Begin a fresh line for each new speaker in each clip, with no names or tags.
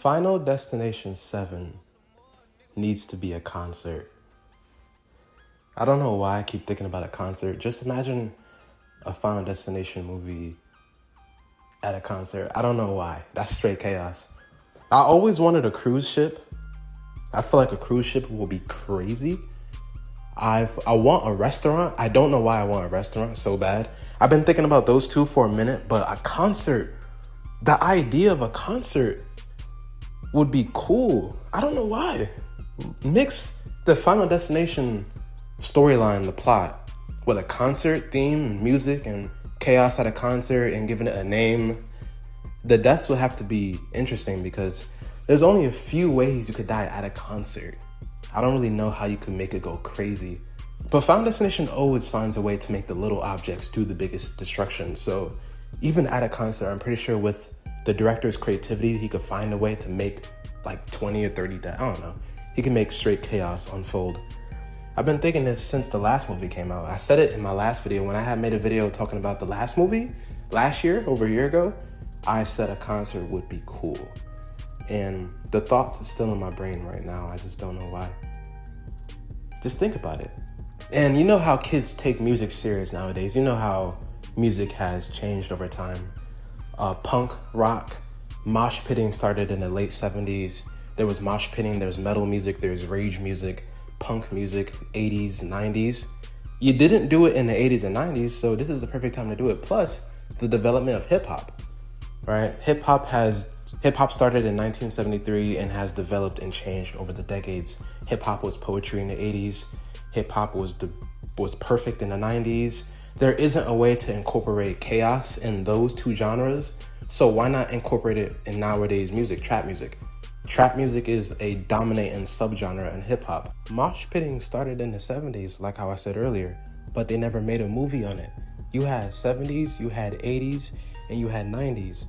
Final Destination 7 needs to be a concert. I don't know why I keep thinking about a concert. Just imagine a Final Destination movie at a concert. I don't know why. That's straight chaos. I always wanted a cruise ship. I feel like a cruise ship will be crazy. I want a restaurant. I don't know why I want a restaurant so bad. I've been thinking about those two for a minute, but a concert, the idea of a concert would be cool. I don't know why. Mix the Final Destination storyline, the plot, with a concert theme and music and chaos at a concert and giving it a name. The deaths would have to be interesting because there's only a few ways you could die at a concert. I don't really know how you could make it go crazy. But Final Destination always finds a way to make the little objects do the biggest destruction. So even at a concert, I'm pretty sure with the director's creativity, he could find a way to make like 20 or 30 deaths. I don't know. He can make straight chaos unfold. I've been thinking this since the last movie came out. I said it in my last video. When I had made a video talking about the last movie, last year, over a year ago, I said a concert would be cool. And the thoughts are still in my brain right now. I just don't know why. Just think about it. And you know how kids take music serious nowadays. You know how music has changed over time. Punk, rock, mosh pitting started in the late 70s. There was mosh pitting, there's metal music, there's rage music, punk music, 80s, 90s. You didn't do it in the 80s and 90s, so this is the perfect time to do it. Plus, the development of hip hop, right? Hip hop started in 1973 and has developed and changed over the decades. Hip hop was poetry in the 80s. Hip hop was perfect in the 90s. There isn't a way to incorporate chaos in those two genres, so why not incorporate it in nowadays music, trap music? Trap music is a dominating subgenre in hip hop. Mosh pitting started in the 70s, like how I said earlier, but they never made a movie on it. You had 70s, you had 80s, and you had 90s.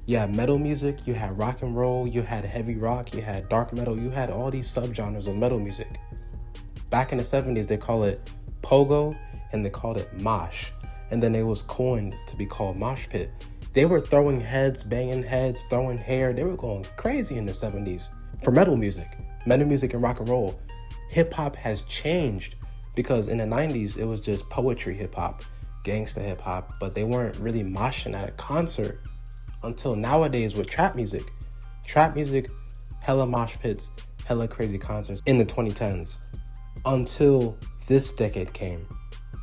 You had metal music, you had rock and roll, you had heavy rock, you had dark metal, you had all these subgenres of metal music. Back in the 70s, they call it pogo and they called it mosh. And then it was coined to be called mosh pit. They were throwing heads, banging heads, throwing hair. They were going crazy in the 70s for metal music and rock and roll. Hip hop has changed because in the 90s, it was just poetry hip hop, gangsta hip hop, but they weren't really moshing at a concert until nowadays with trap music. Trap music, hella mosh pits, hella crazy concerts in the 2010s until this decade came.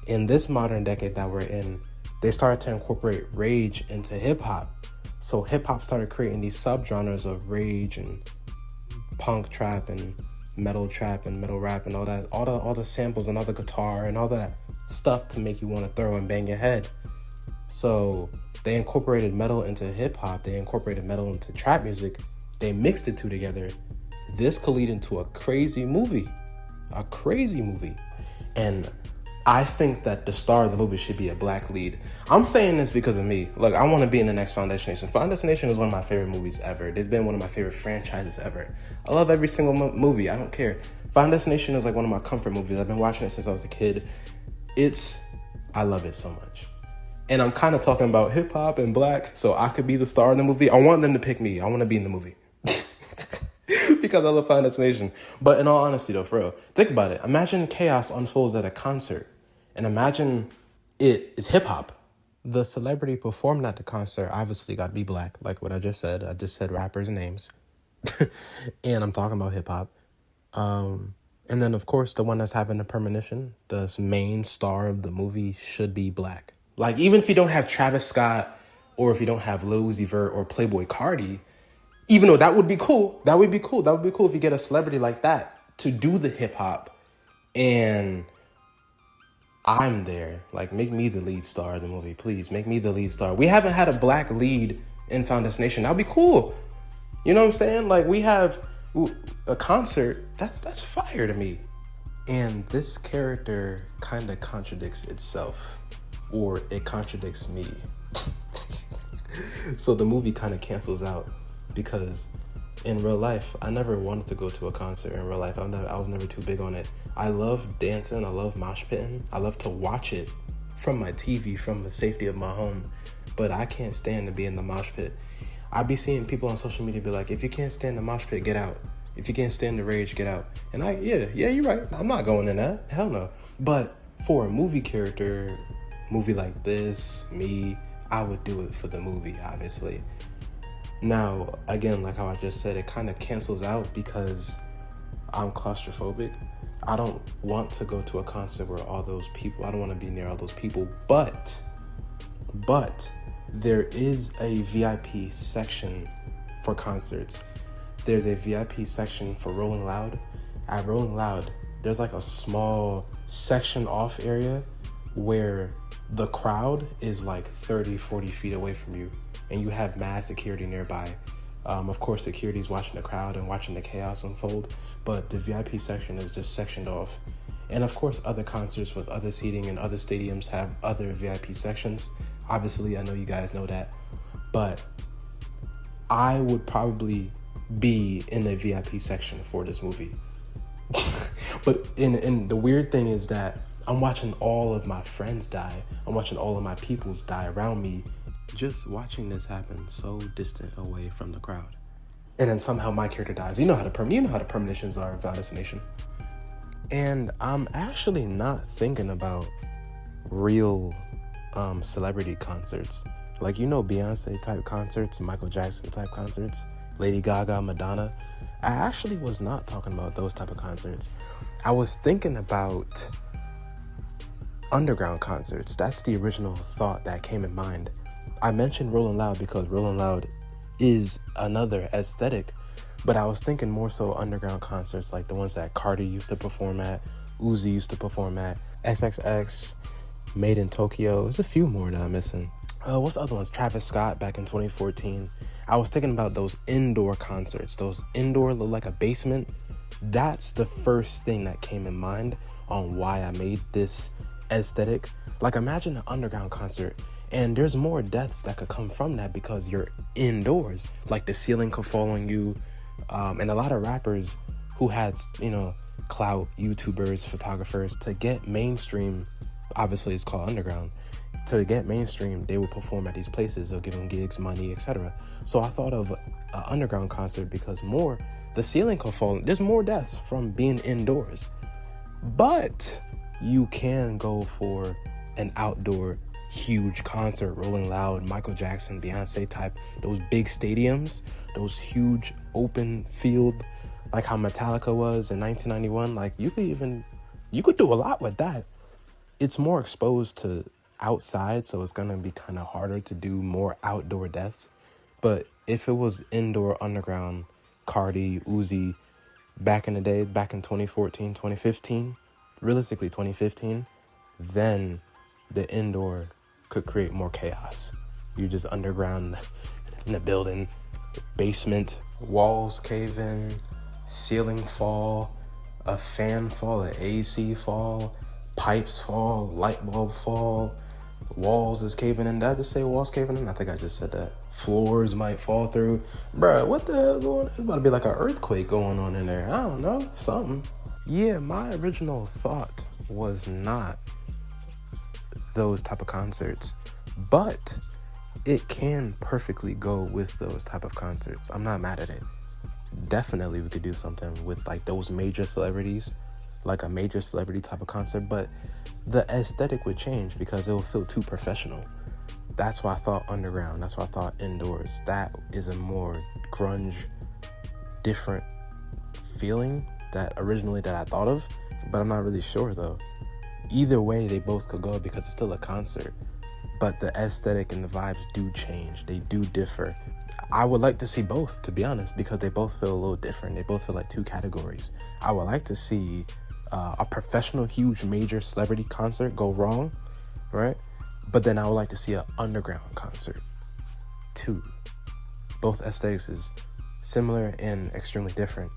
In this modern decade that we're in, they started to incorporate rage into hip hop. So hip hop started creating these subgenres of rage and punk trap and metal rap and all that, all the samples and all the guitar and all that stuff to make you want to throw and bang your head. So they incorporated metal into hip hop. They incorporated metal into trap music. They mixed the two together. This could lead into a crazy movie. And I think that the star of the movie should be a black lead. I'm saying this because of me. Look, I want to be in the next Final Destination. Final Destination is one of my favorite movies ever. They've been one of my favorite franchises ever. I love every single movie. I don't care. Final Destination is like one of my comfort movies. I've been watching it since I was a kid. I love it so much. And I'm kind of talking about hip hop and black, so I could be the star in the movie. I want them to pick me. I want to be in the movie. Because I love Final Destination. But in all honesty though, for real, think about it. Imagine chaos unfolds at a concert. And imagine it is hip hop. The celebrity performing at the concert obviously got to be black, like what I just said. I just said rappers' names. And I'm talking about hip hop. And then, of course, the one that's having the premonition, the main star of the movie should be black. Like, even if you don't have Travis Scott or if you don't have Lil Uzi Vert or Playboi Carti, even though that would be cool. That would be cool if you get a celebrity like that to do the hip hop and I'm there. Like, make me the lead star of the movie, please. Make me the lead star. We haven't had a black lead in Final Destination. That'd be cool. You know what I'm saying? Like, we have a concert. That's fire to me. And this character kind of contradicts itself, or it contradicts me. So the movie kind of cancels out because in real life, I never wanted to go to a concert in real life. I was never too big on it. I love dancing. I love mosh pitting. I love to watch it from my TV, from the safety of my home. But I can't stand to be in the mosh pit. I be seeing people on social media be like, if you can't stand the mosh pit, get out. If you can't stand the rage, get out. And yeah, you're right. I'm not going in that. Hell no. But for a movie character, movie like this, me, I would do it for the movie, obviously. Now, again, like how I just said, it kind of cancels out because I'm claustrophobic. I don't want to go to a concert where all those people, I don't want to be near all those people, but there is a VIP section for concerts. There's a VIP section for Rolling Loud. At Rolling Loud, there's like a small section off area where the crowd is like 30, 40 feet away from you, and you have mad security nearby. Of course, security is watching the crowd and watching the chaos unfold, but the VIP section is just sectioned off. And of course, other concerts with other seating and other stadiums have other VIP sections. Obviously, I know you guys know that, but I would probably be in the VIP section for this movie. But in the weird thing is that I'm watching all of my friends die. I'm watching all of my peoples die around me. Just watching this happen so distant away from the crowd. And then somehow my character dies. You know how the premonitions are in Final Destination. And I'm actually not thinking about real celebrity concerts. Like, Beyonce type concerts, Michael Jackson type concerts, Lady Gaga, Madonna. I actually was not talking about those type of concerts. I was thinking about underground concerts. That's the original thought that came in mind. I mentioned Rolling Loud because Rolling Loud is another aesthetic, but I was thinking more so underground concerts like the ones that Carti used to perform at, Uzi used to perform at, XXX, MadeinTYO. There's a few more that I'm missing. What's the other ones? Travis Scott back in 2014. I was thinking about those indoor concerts. Those indoor look like a basement. That's the first thing that came in mind on why I made this aesthetic. Like, imagine an underground concert, and there's more deaths that could come from that because you're indoors. Like, the ceiling could fall on you. And a lot of rappers who had, clout, YouTubers, photographers, to get mainstream, obviously it's called underground, to get mainstream, they would perform at these places. They'll give them gigs, money, etc. So I thought of an underground concert because the ceiling could fall. There's more deaths from being indoors. But you can go for an outdoor huge concert, Rolling Loud, Michael Jackson, Beyonce type, those big stadiums, those huge open field, like how Metallica was in 1991. Like, you could do a lot with that. It's more exposed to outside, so it's gonna be kind of harder to do more outdoor deaths. But if it was indoor underground, Carti, Uzi, back in the day, back in 2014, 2015, realistically 2015, then the indoor could create more chaos. You just underground in a building, basement, walls cave in, ceiling fall, a fan fall, an AC fall, pipes fall, light bulb fall, walls is caving in. Did I just say walls caving in? I think I just said that. Floors might fall through. Bruh, what the hell going on? It's about to be like an earthquake going on in there. I don't know, something. Yeah, my original thought was not those type of concerts, but it can perfectly go with those type of concerts. I'm not mad at it. Definitely we could do something with like those major celebrities, like a major celebrity type of concert, but the aesthetic would change because it will feel too professional. That's why I thought underground. That's why I thought indoors. That is a more grunge, different feeling that I thought of, but I'm not really sure though. Either way, they both could go because it's still a concert, but the aesthetic and the vibes do change. They do differ. I would like to see both, to be honest, because they both feel a little different. They both feel like two categories. I would like to see a professional, huge, major celebrity concert go wrong, right? But then I would like to see an underground concert too. Both aesthetics is similar and extremely different.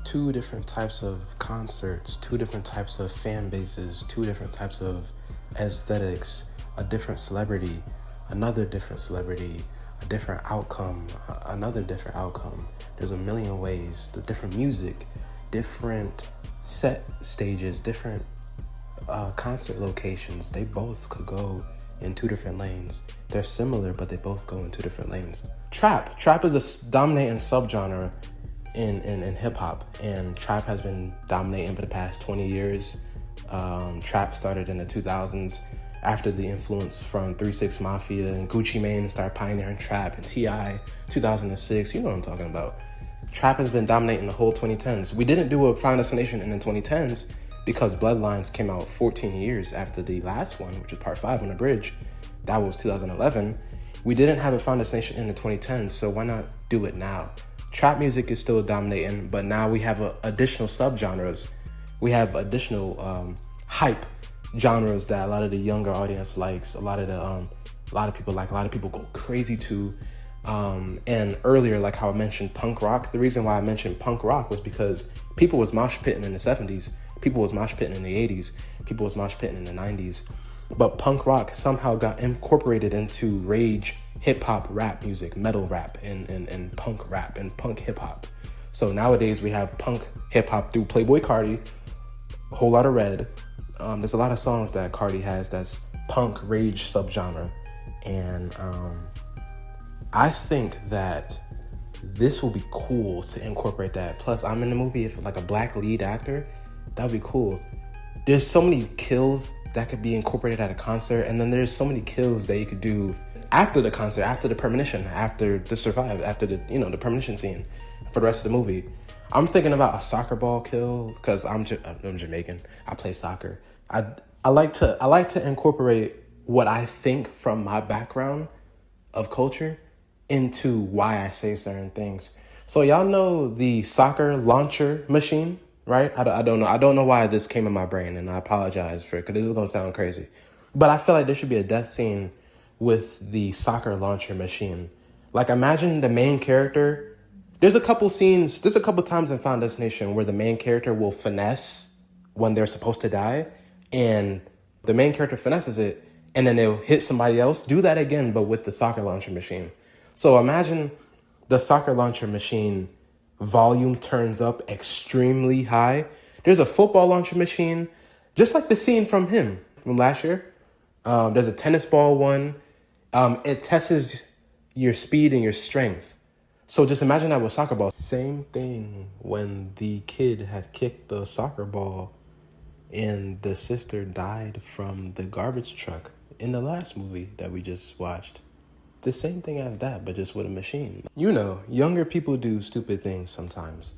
Two different types of concerts, two different types of fan bases, two different types of aesthetics, a different celebrity, another different celebrity, a different outcome, another different outcome. There's a million ways. The different music, different set stages, different concert locations. They both could go in two different lanes. They're similar, but they both go in two different lanes. Trap is a dominating subgenre in hip hop, and trap has been dominating for the past 20 years. Trap started in the 2000s after the influence from 3 6 Mafia and Gucci Mane started pioneering trap, and T.I. 2006. You know what I'm talking about. Trap has been dominating the whole 2010s. We didn't do a Final Destination in the 2010s because Bloodlines came out 14 years after the last one, which is part 5 on the bridge. That was 2011. We didn't have a Final Destination in the 2010s, so why not do it now? Trap music is still dominating, but now we have additional subgenres. We have additional hype genres that a lot of the younger audience likes. A lot of people go crazy to. And earlier, like how I mentioned punk rock, the reason why I mentioned punk rock was because people was mosh pitting in the 70s, people was mosh pitting in the 80s, people was mosh pitting in the 90s. But punk rock somehow got incorporated into rage, hip hop, rap music, metal rap, and punk rap and punk hip hop. So nowadays we have punk hip hop through Playboi Carti, a whole lot of Red. There's a lot of songs that Carti has that's punk rage subgenre, and I think that this will be cool to incorporate that. Plus, I'm in the movie if like a black lead actor, that would be cool. There's so many kills that could be incorporated at a concert, and then there's so many kills that you could do after the concert, after the premonition, after the survive, after the the premonition scene for the rest of the movie. I'm thinking about a soccer ball kill because I'm Jamaican. I play soccer. I like to incorporate what I think from my background of culture into why I say certain things. So y'all know the soccer launcher machine, right? I don't know. I don't know why this came in my brain, and I apologize for it because this is gonna sound crazy. But I feel like there should be a death scene with the soccer launcher machine. Like imagine the main character. There's a couple times in Final Destination where the main character will finesse when they're supposed to die, and the main character finesses it, and then they'll hit somebody else. Do that again, but with the soccer launcher machine. So imagine the soccer launcher machine volume turns up extremely high. There's a football launcher machine, just like the scene from last year. There's a tennis ball one. It tests your speed and your strength. So just imagine that with soccer ball. Same thing when the kid had kicked the soccer ball and the sister died from the garbage truck in the last movie that we just watched. The same thing as that, but just with a machine. Younger people do stupid things sometimes.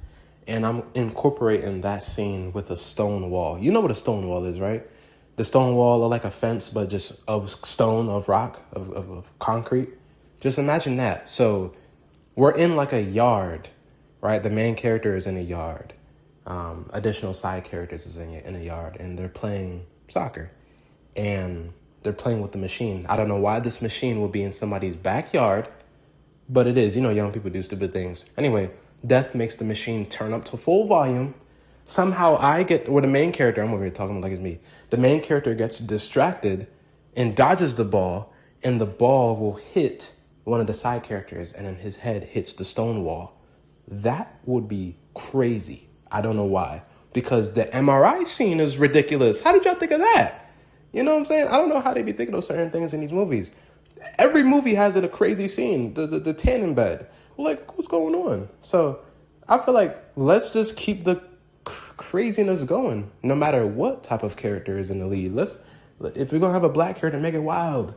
And I'm incorporating that scene with a stone wall. You know what a stone wall is, right? The stone wall are like a fence, but just of stone, of rock, of concrete. Just imagine that. So we're in like a yard, right? The main character is in a yard. Additional side characters is in a yard, and they're playing soccer. And they're playing with the machine. I don't know why this machine would be in somebody's backyard, but it is. Young people do stupid things. Anyway, death makes the machine turn up to full volume. Somehow the main character, I'm over here talking like it's me. The main character gets distracted and dodges the ball, and the ball will hit one of the side characters, and then his head hits the stone wall. That would be crazy. I don't know why. Because the MRI scene is ridiculous. How did y'all think of that? You know what I'm saying? I don't know how they be thinking of certain things in these movies. Every movie has a crazy scene. The tanning bed. Like, what's going on? So I feel like let's just keep the craziness going, no matter what type of character is in the lead. If we're going to have a black character, make it wild.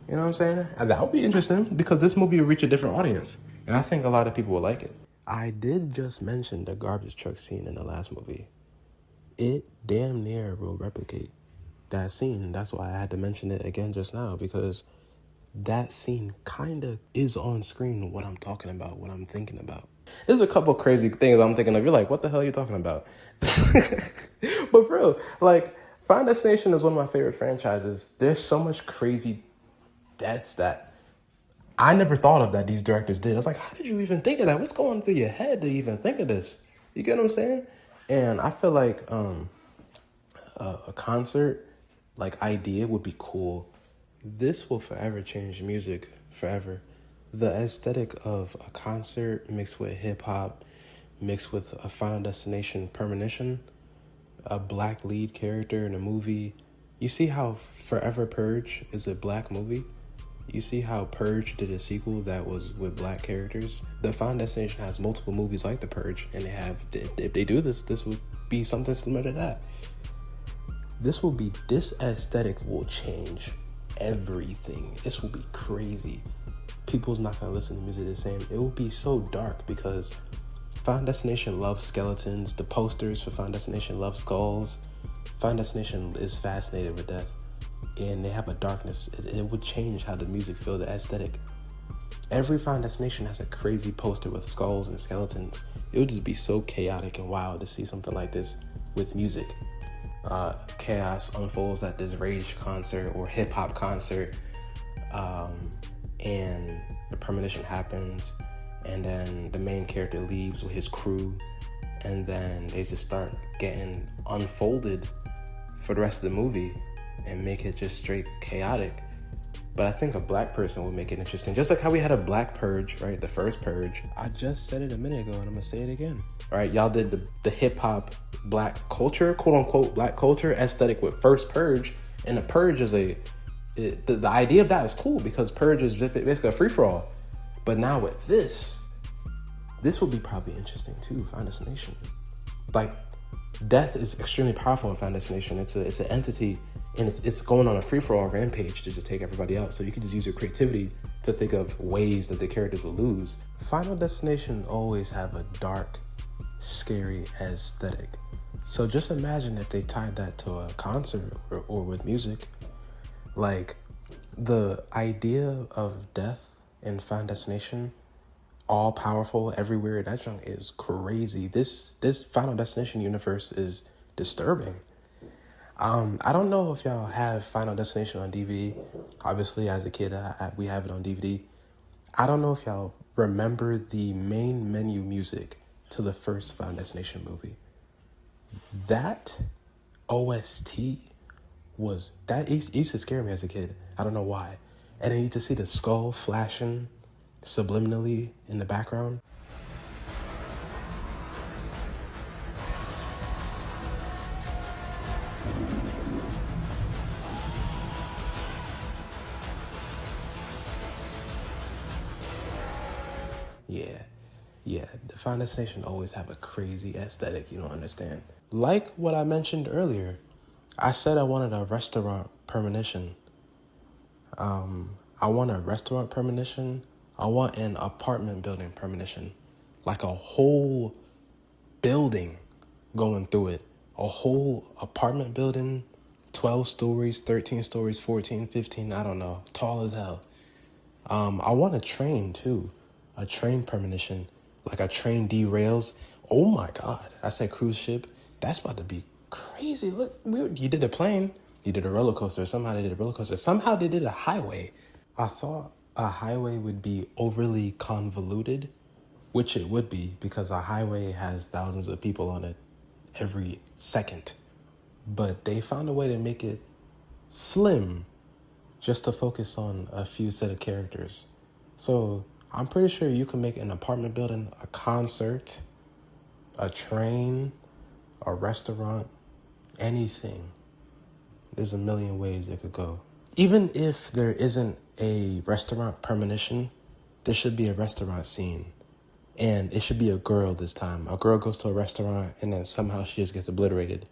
You know what I'm saying? And that would be interesting because this movie will reach a different audience. And I think a lot of people will like it. I did just mention the garbage truck scene in the last movie. It damn near will replicate that scene. That's why I had to mention it again just now, because that scene kind of is on screen what I'm talking about, what I'm thinking about. There's a couple crazy things I'm thinking of. You're like, what the hell are you talking about? But for real, like, Final Destination is one of my favorite franchises. There's so much crazy deaths that I never thought of that these directors did. I was like, how did you even think of that? What's going through your head to even think of this? You get what I'm saying? And I feel like a concert like idea would be cool. This will forever change music, forever. The aesthetic of a concert mixed with hip hop, mixed with a Final Destination premonition, a black lead character in a movie. You see how Forever Purge is a black movie? You see how Purge did a sequel that was with black characters? The Final Destination has multiple movies like The Purge, and if they do this would be something similar to that. This aesthetic will change everything. This will be crazy. People's not gonna listen to music the same. It will be so dark because Final Destination loves skeletons. The posters for Final Destination love skulls. Final Destination is fascinated with death, and they have a darkness. It would change how the music feels, the aesthetic. Every Final Destination has a crazy poster with skulls and skeletons. It would just be so chaotic and wild to see something like this with music. Chaos unfolds at this rage concert or hip hop concert, and the premonition happens, and then the main character leaves with his crew, and then they just start getting unfolded for the rest of the movie and make it just straight chaotic. But I think a black person would make it interesting. Just like how we had a black Purge, right? The first Purge. I just said it a minute ago and I'm gonna say it again. All right, y'all did the hip hop black culture, quote unquote black culture aesthetic with first Purge. And the Purge is the idea of that is cool because Purge is basically a free for all. But now with this will be probably interesting too, Final Destination. Like, death is extremely powerful in Final Destination. It's an entity, and it's going on a free-for-all rampage just to take everybody out. So you can just use your creativity to think of ways that the characters will lose. Final Destination always have a dark, scary aesthetic. So just imagine if they tied that to a concert or with music. Like, the idea of death in Final Destination, all powerful everywhere, that junk is crazy. This Final Destination universe is disturbing. I don't know if y'all have Final Destination on DVD. Obviously, as a kid, we have it on DVD. I don't know if y'all remember the main menu music to the first Final Destination movie. That OST used to scare me as a kid. I don't know why. And then you just see the skull flashing subliminally in the background. Yeah, the Final Destination always have a crazy aesthetic you don't understand. Like what I mentioned earlier, I said I wanted a restaurant premonition. I want a restaurant premonition. I want an apartment building premonition. Like a whole building going through it. A whole apartment building, 12 stories, 13 stories, 14, 15, I don't know, tall as hell. I want a train too. A train premonition. Like a train derails. Oh my God. I said cruise ship. That's about to be crazy. Look, you did a plane. You did a roller coaster. Somehow they did a roller coaster. Somehow they did a highway. I thought a highway would be overly convoluted, which it would be because a highway has thousands of people on it every second. But they found a way to make it slim just to focus on a few set of characters. So I'm pretty sure you can make an apartment building, a concert, a train, a restaurant, anything. There's a million ways it could go. Even if there isn't a restaurant premonition, there should be a restaurant scene. And it should be a girl this time. A girl goes to a restaurant and then somehow she just gets obliterated.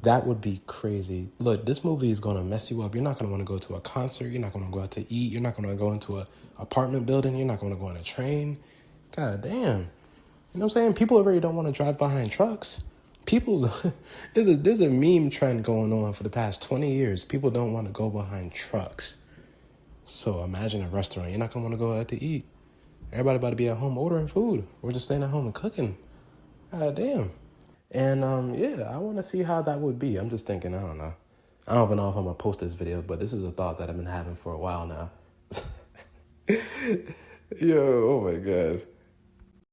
That would be crazy. Look, this movie is going to mess you up. You're not going to want to go to a concert. You're not going to go out to eat. You're not going to go into an apartment building. You're not going to go on a train. God damn. You know what I'm saying? People already don't want to drive behind trucks. People, there's a meme trend going on for the past 20 years. People don't want to go behind trucks. So imagine a restaurant. You're not going to want to go out to eat. Everybody about to be at home ordering food. We're just staying at home and cooking. God damn. And I want to see how that would be. I'm just thinking, I don't know. I don't even know if I'm going to post this video, but this is a thought that I've been having for a while now. Yo, oh my God.